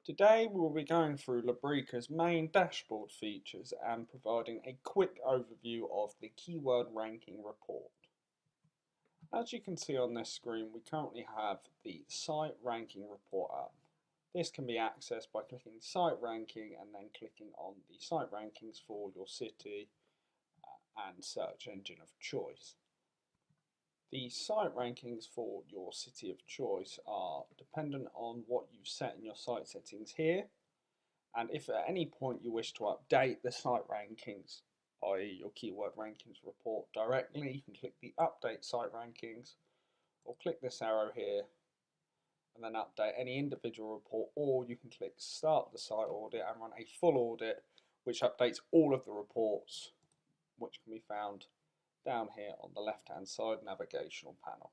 Today we'll be going through Labrika's main dashboard features and providing a quick overview of the keyword ranking report. As you can see on this screen, we currently have the site ranking report up. This can be accessed by clicking site ranking and then clicking on the site rankings for your city and search engine of choice. The site rankings for your city of choice are dependent on what you've set in your site settings here, and if at any point you wish to update the site rankings, i.e. your keyword rankings report directly, you can click the update site rankings or click this arrow here and then update any individual report, or you can click start the site audit and run a full audit which updates all of the reports, which can be found down here on the left hand side navigational panel.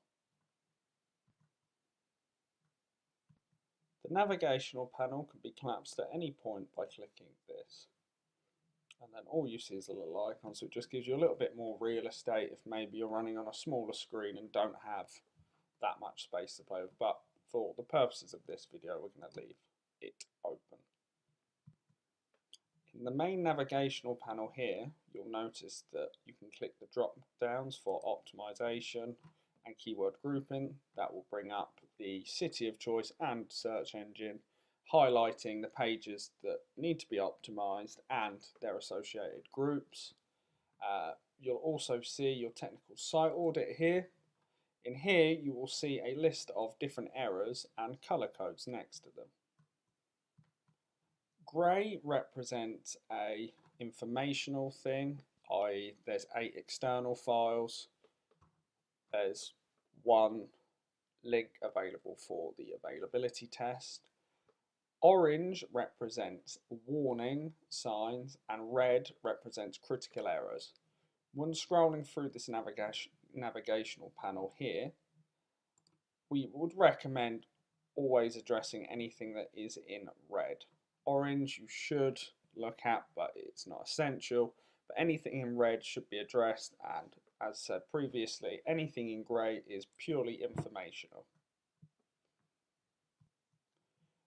The navigational panel can be collapsed at any point by clicking this, and then all you see is a little icon, so it just gives you a little bit more real estate if maybe you're running on a smaller screen and don't have that much space to play with, but for the purposes of this video we're going to leave it open. In the main navigational panel here, you'll notice that you can click the drop downs for optimization and keyword grouping. That will bring up the city of choice and search engine, highlighting the pages that need to be optimized and their associated groups. You'll also see your technical site audit here. In here you will see a list of different errors and color codes next to them. Grey represents a informational thing, i.e. there's 8 external files, there's 1 link available for the availability test. Orange represents warning signs and red represents critical errors. When scrolling through this navigational panel here, we would recommend always addressing anything that is in red. Orange you should look at, but it's not essential. But anything in red should be addressed, and as said previously, anything in grey is purely informational.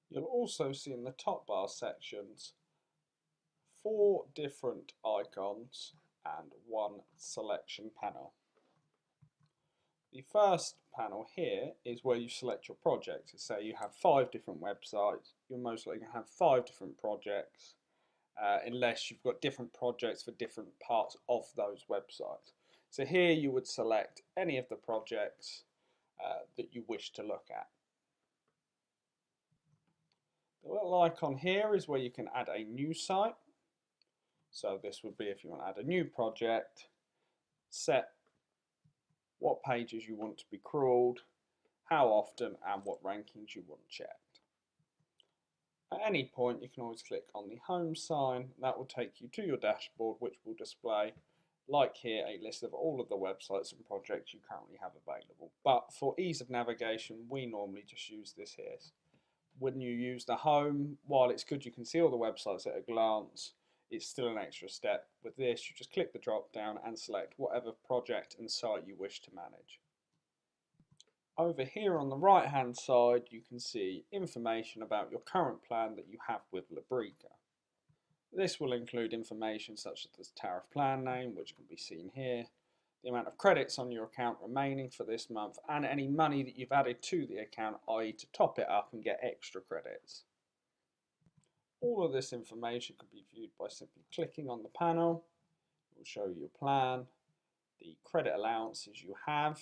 You'll also see in the top bar sections 4 different icons and 1 selection panel. The first panel here is where you select your projects. Say you have 5 different websites, you're most likely going to have 5 different projects, unless you've got different projects for different parts of those websites. So here you would select any of the projects that you wish to look at. The little icon here is where you can add a new site. So this would be if you want to add a new project, set what pages you want to be crawled, how often, and what rankings you want checked. At any point you can always click on the home sign. That will take you to your dashboard, which will display, like here, a list of all of the websites and projects you currently have available. But for ease of navigation we normally just use this here. When you use the home, while it's good you can see all the websites at a glance, it's still an extra step. With this you just click the drop down and select whatever project and site you wish to manage. Over here on the right hand side you can see information about your current plan that you have with Labrika. This will include information such as the tariff plan name, which can be seen here, the amount of credits on your account remaining for this month, and any money that you've added to the account, i.e. to top it up and get extra credits. All of this information can be viewed by simply clicking on the panel. It will show you your plan, the credit allowances you have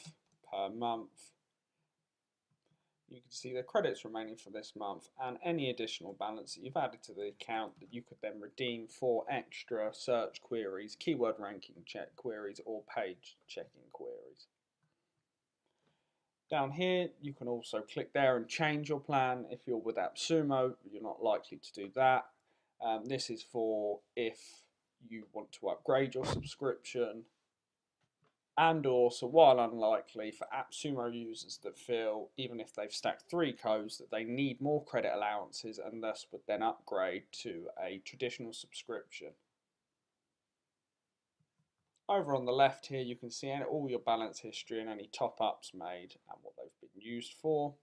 per month. You can see the credits remaining for this month and any additional balance that you've added to the account that you could then redeem for extra search queries, keyword ranking check queries, or page checking queries. Down here you can also click there and change your plan. If you're with Appsumo, you're not likely to do that. This is for if you want to upgrade your subscription, and also, while unlikely, for Appsumo users that feel, even if they've stacked 3 codes, that they need more credit allowances and thus would then upgrade to a traditional subscription. Over on the left here you can see all your balance history and any top-ups made and what they've been used for.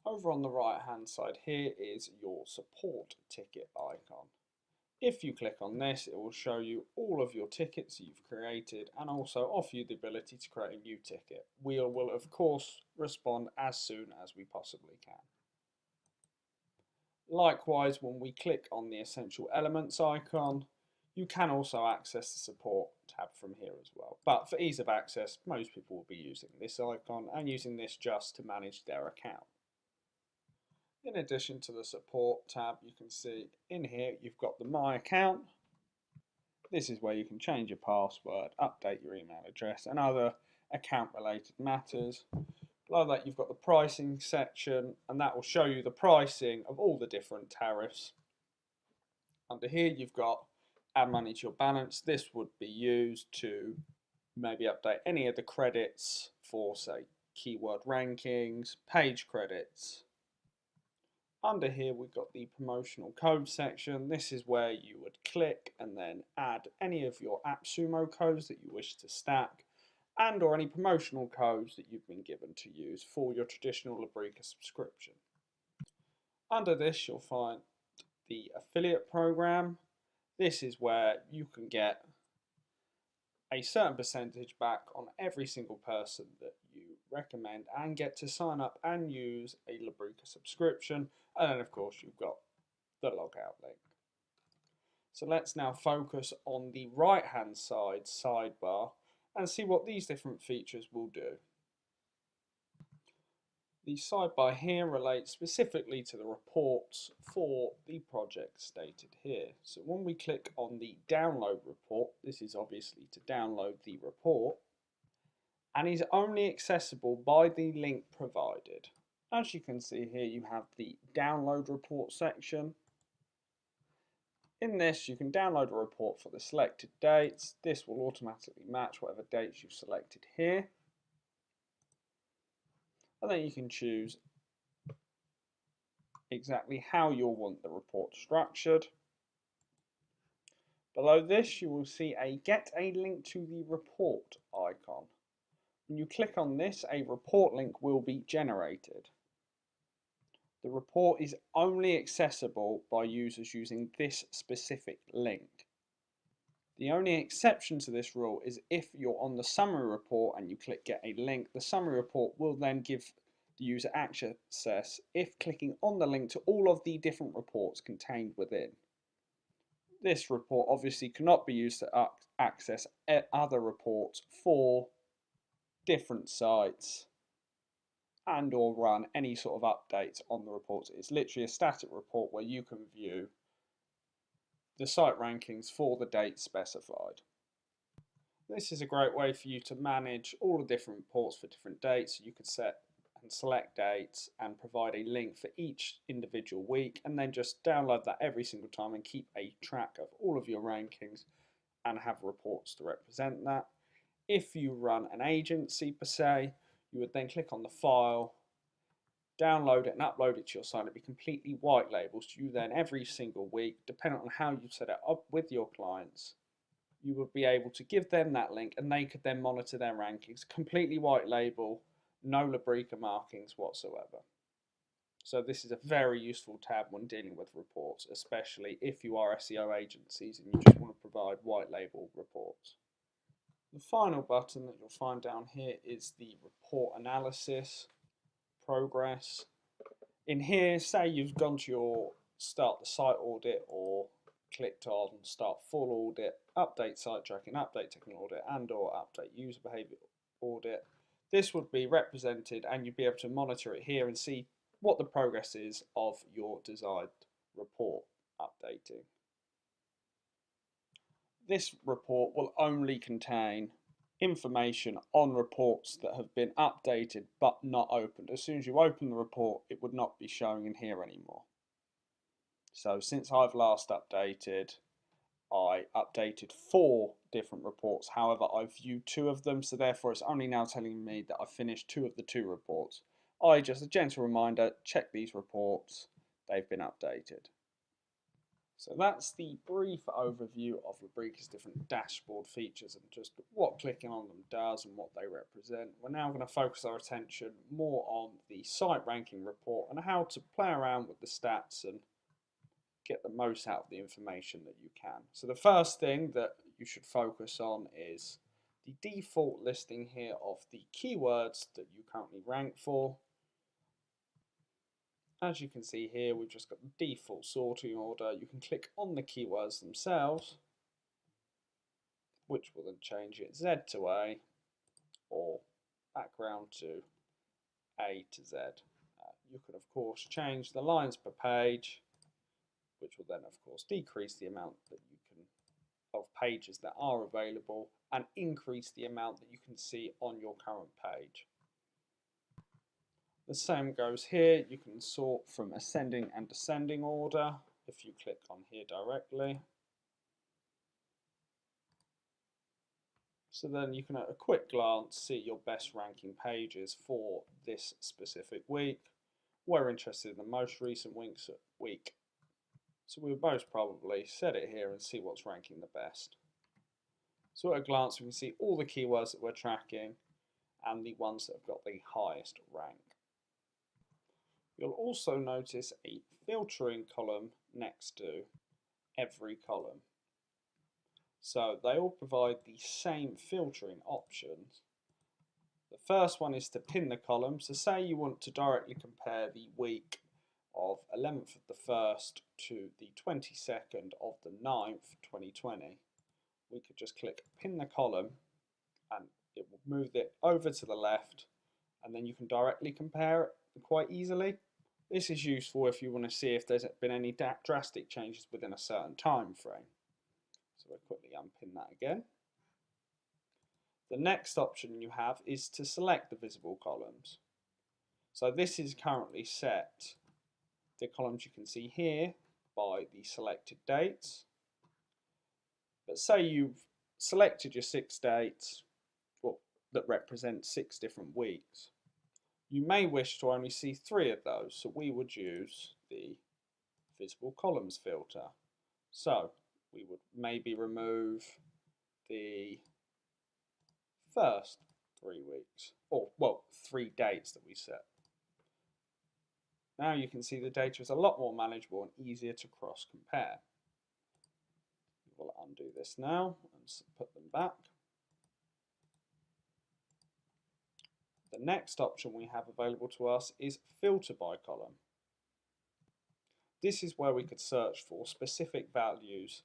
Over on the right hand side here is your support ticket icon. If you click on this, it will show you all of your tickets you've created and also offer you the ability to create a new ticket. We will of course respond as soon as we possibly can. Likewise, when we click on the Essential Elements icon, you can also access the support tab from here as well. But for ease of access, most people will be using this icon and using this just to manage their account. In addition to the support tab, you can see in here you've got the My Account. This is where you can change your password, update your email address and other account related matters. Below that you've got the pricing section, and that will show you the pricing of all the different tariffs. Under here you've got add money to your balance. This would be used to maybe update any of the credits for, say, keyword rankings, page credits. Under here we've got the promotional code section. This is where you would click and then add any of your Appsumo codes that you wish to stack and or any promotional codes that you've been given to use for your traditional Labrika subscription. Under this you'll find the affiliate program. This is where you can get a certain percentage back on every single person that you recommend and get to sign up and use a Labrika subscription. And then of course you've got the logout link. So let's now focus on the right hand side sidebar and see what these different features will do. The sidebar here relates specifically to the reports for the project stated here. So when we click on the download report, this is obviously to download the report and is only accessible by the link provided. As you can see here, you have the download report section. In this, you can download a report for the selected dates. This will automatically match whatever dates you've selected here. And then you can choose exactly how you'll want the report structured. Below this, you will see a Get a Link to the Report icon. When you click on this, a report link will be generated. The report is only accessible by users using this specific link. The only exception to this rule is if you're on the summary report and you click Get a Link, the summary report will then give the user access if clicking on the link to all of the different reports contained within. This report obviously cannot be used to access other reports for different sites and or run any sort of updates on the reports. It's literally a static report where you can view the site rankings for the date specified. This is a great way for you to manage all the different reports for different dates. You could set and select dates and provide a link for each individual week and then just download that every single time and keep a track of all of your rankings and have reports to represent that. If you run an agency per se, you would then click on the file, download it and upload it to your site. It'd be completely white labeled. So you then every single week, depending on how you set it up with your clients, you would be able to give them that link and they could then monitor their rankings. Completely white label, no Labrika markings whatsoever. So this is a very useful tab when dealing with reports, especially if you are SEO agencies and you just want to provide white label reports. The final button that you'll find down here is the report analysis, progress. In here, say you've gone to your start the site audit or clicked on start full audit, update site tracking, update technical audit and or update user behavior audit. This would be represented and you'd be able to monitor it here and see what the progress is of your desired report updating. This report will only contain information on reports that have been updated but not opened. As soon as you open the report, it would not be showing in here anymore. So since I've last updated, I updated 4 different reports. However, I've viewed 2 of them, so therefore it's only now telling me that I've finished 2 of the 2 reports. Just a gentle reminder, check these reports, they've been updated. So that's the brief overview of Labrika's different dashboard features and just what clicking on them does and what they represent. We're now going to focus our attention more on the site ranking report and how to play around with the stats and get the most out of the information that you can. So the first thing that you should focus on is the default listing here of the keywords that you currently rank for. As you can see here, we've just got the default sorting order. You can click on the keywords themselves, which will then change it Z to A or background to A to Z. You can of course change the lines per page, which will then of course decrease the amount that you can of pages that are available and increase the amount that you can see on your current page. The same goes here. You can sort from ascending and descending order if you click on here directly. So then you can at a quick glance see your best ranking pages for this specific week. We're interested in the most recent week. So we would most probably set it here and see what's ranking the best. So at a glance we can see all the keywords that we're tracking and the ones that have got the highest rank. You'll also notice a filtering column next to every column. So they all provide the same filtering options. The first one is to pin the column. So say you want to directly compare the week of 11th of the 1st to the 22nd of the 9th, 2020. We could just click pin the column and it will move it over to the left, and then you can directly compare it quite easily. This is useful if you want to see if there's been any drastic changes within a certain time frame. So we'll quickly unpin that again. The next option you have is to select the visible columns. So this is currently set, the columns you can see here, by the selected dates. But say you've selected your 6 dates that represent 6 different weeks. You may wish to only see 3 of those, so we would use the visible columns filter. So we would maybe remove the first 3 weeks, or well, 3 dates that we set. Now you can see the data is a lot more manageable and easier to cross compare. We'll undo this now and put them back. The next option we have available to us is filter by column. This is where we could search for specific values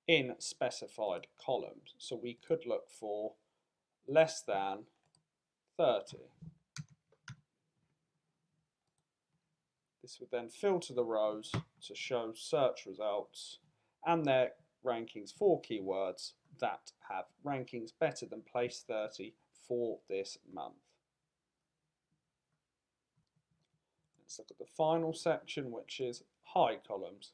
in specified columns. So we could look for less than 30. This would then filter the rows to show search results and their rankings for keywords that have rankings better than place 30 for this month. Let's look at the final section, which is hide columns.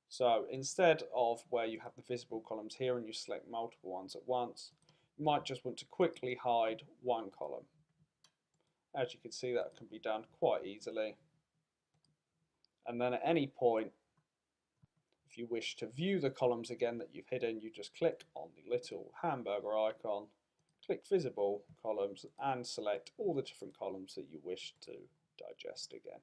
So instead of where you have the visible columns here and you select multiple ones at once, you might just want to quickly hide one column. As you can see, that can be done quite easily. And then at any point, if you wish to view the columns again that you've hidden, you just click on the little hamburger icon, click visible columns and select all the different columns that you wish to digest again.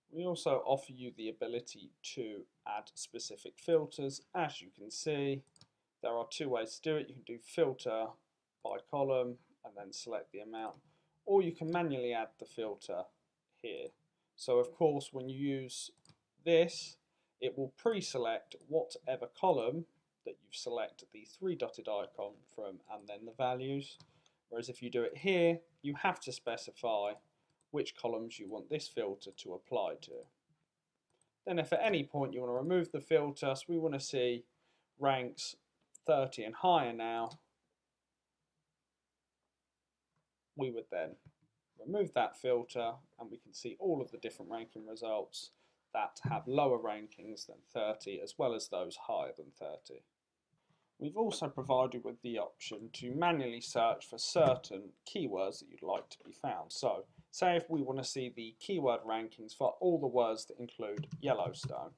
We also offer you the ability to add specific filters. As you can see, there are 2 ways to do it. You can do filter by column and then select the amount, or you can manually add the filter here. So of course when you use this, it will pre-select whatever column that you've selected the 3 dotted icon from and then the values. Whereas if you do it here, you have to specify which columns you want this filter to apply to. Then if at any point you want to remove the filter, so we want to see ranks 30 and higher now, we would then remove that filter and we can see all of the different ranking results that have lower rankings than 30 as well as those higher than 30. We've also provided with the option to manually search for certain keywords that you'd like to be found. So Say if we want to see the keyword rankings for all the words that include Yellowstone.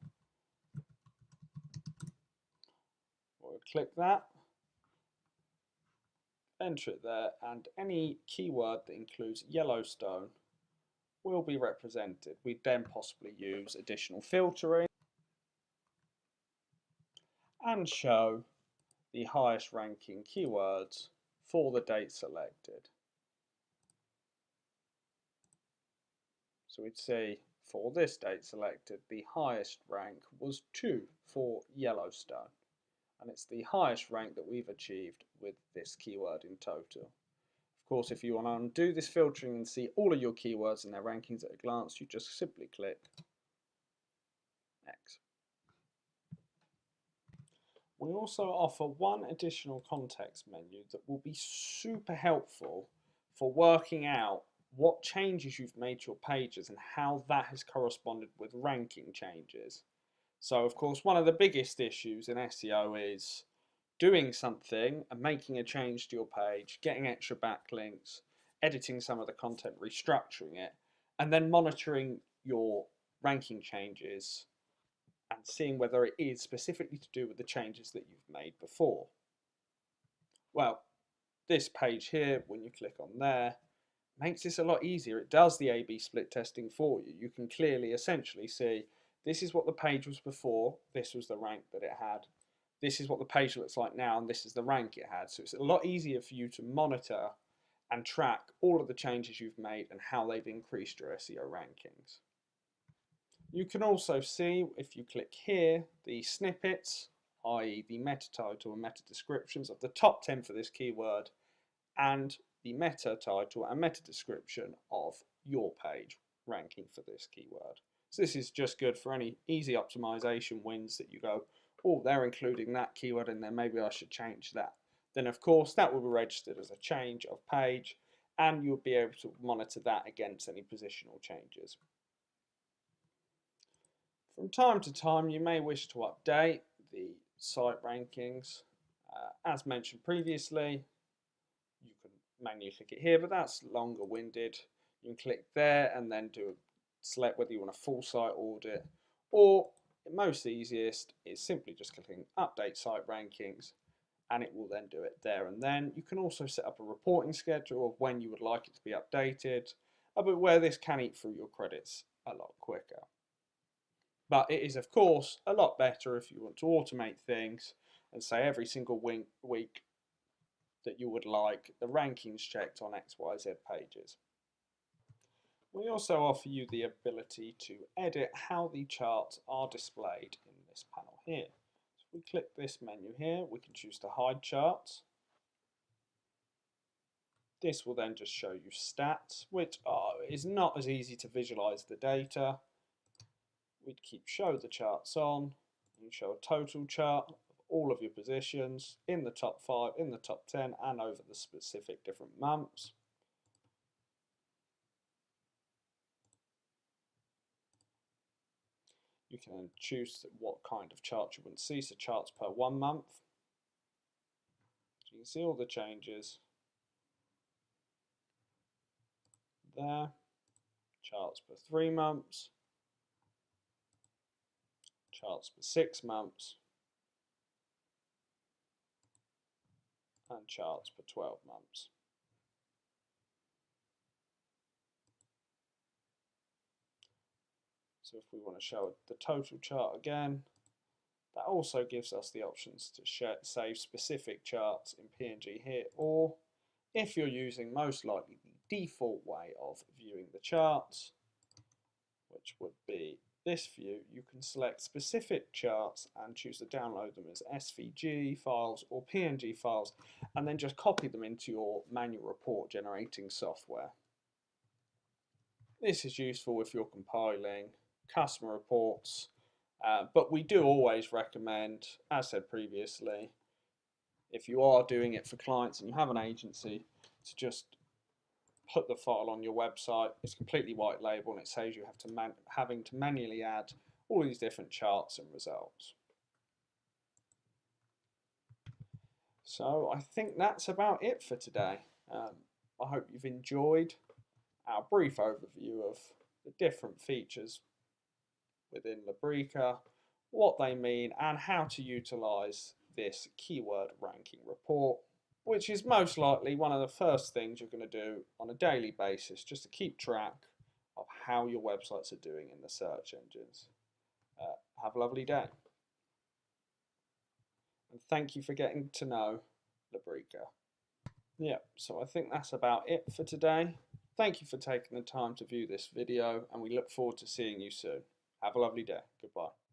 We'll click that, enter it there, and any keyword that includes Yellowstone will be represented. We then possibly use additional filtering and show the highest ranking keywords for the date selected. So we'd see for this date selected, the highest rank was 2 for Yellowstone. And it's the highest rank that we've achieved with this keyword in total. Of course, if you want to undo this filtering and see all of your keywords and their rankings at a glance, you just simply click X. We also offer one additional context menu that will be super helpful for working out what changes you've made to your pages and how that has corresponded with ranking changes. So of course, one of the biggest issues in SEO is doing something and making a change to your page, getting extra backlinks, editing some of the content, restructuring it, and then monitoring your ranking changes and seeing whether it is specifically to do with the changes that you've made before. Well, this page here, when you click on there, makes this a lot easier. It does the A/B split testing for you. You can clearly essentially see this is what the page was before, this was the rank that it had, this is what the page looks like now, and this is the rank it had. So it's a lot easier for you to monitor and track all of the changes you've made and how they've increased your SEO rankings. You can also see, if you click here, the snippets, i.e. the meta title and meta descriptions of the top 10 for this keyword, and the meta title and meta description of your page ranking for this keyword. So this is just good for any easy optimization wins that you go, oh, they're including that keyword in there, maybe I should change that. Then of course that will be registered as a change of page and you'll be able to monitor that against any positional changes. From time to time you may wish to update the site rankings. As mentioned previously, you can manually click it here, but that's longer winded. You can click there and then select whether you want a full site audit, or most easiest is simply just clicking update site rankings and it will then do it there and then. You can also set up a reporting schedule of when you would like it to be updated, but where this can eat through your credits a lot quicker. But it is of course a lot better if you want to automate things and say every single week that you would like the rankings checked on XYZ pages. We also offer you the ability to edit how the charts are displayed in this panel here. So if we click this menu here, we can choose to hide charts. This will then just show you stats, which is not as easy to visualize the data. We'd keep show the charts on. You show a total chart of all of your positions in the top 5, in the top 10, and over the specific different months. You can then choose what kind of chart you want to see, so charts per 1 month. So you can see all the changes there. Charts per 3 months, charts per 6 months, and charts per 12 months. So if we want to show the total chart again, that also gives us the options to save specific charts in PNG here, or if you're using most likely the default way of viewing the charts, which would be this view, you can select specific charts and choose to download them as SVG files or PNG files and then just copy them into your manual report generating software. This is useful if you're compiling customer reports, but we do always recommend, as said previously, if you are doing it for clients and you have an agency, to just put the file on your website. It's completely white label and it saves you having to manually add all these different charts and results. So I think that's about it for today. I hope you've enjoyed, our brief overview of the different features within Labrika, what they mean, and how to utilize this keyword ranking report, which is most likely one of the first things you're going to do on a daily basis just to keep track of how your websites are doing in the search engines. Have a lovely day. And thank you for getting to know Labrika. Yeah, so I think that's about it for today. Thank you for taking the time to view this video, and we look forward to seeing you soon. Have a lovely day. Goodbye.